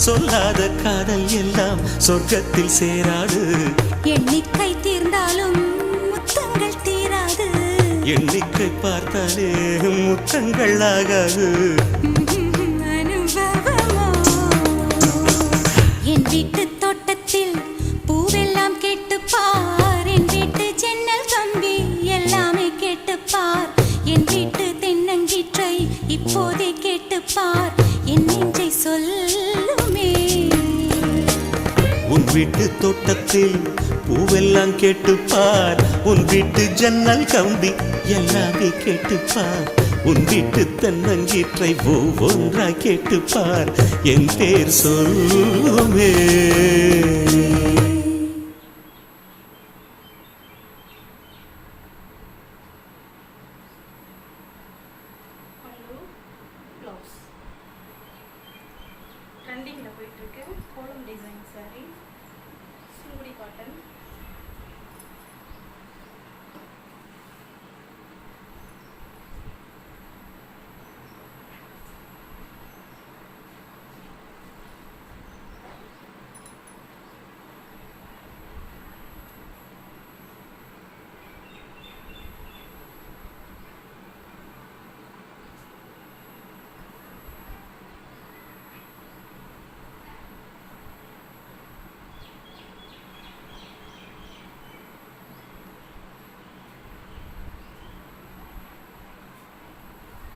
சொல்லாத காதல் எல்லாம் சொர்க்கத்தில் சேராது. எண்ணிக்கை தீர்ந்தாலும் முத்தங்கள் தீராது. எண்ணிக்கை பார்த்தாலே முத்தங்கள் ஆகாது. அனுபவமோ என் வீட்டு தோட்டத்தில் பூவெல்லாம் கேட்டுப்பார். என் வீட்டு ஜன்னல் கம்பி எல்லாமே கேட்டுப்பார். என் வீட்டு தென்னங்கீற்றை இப்போதே கேட்டுப்பார். என் நெஞ்சை சொல்லுமே. உன் வீட்டு தோட்டத்தில் பூவெல்லாம் கேட்டுப்பார். உன் வீட்டு ஜன்னல் கம்பி எல்லாமே கேட்டுப்பார். உன் வீட்டு தென்னங்கீற்றை ஒவ்வொன்றாய் கேட்டுப்பார். என் பேர் சொல்லுமே. ட்ரெண்டிங்கில் போயிட்டுருக்கு கோலம் டிசைன் சாரீ, சிங்குடி காட்டன்.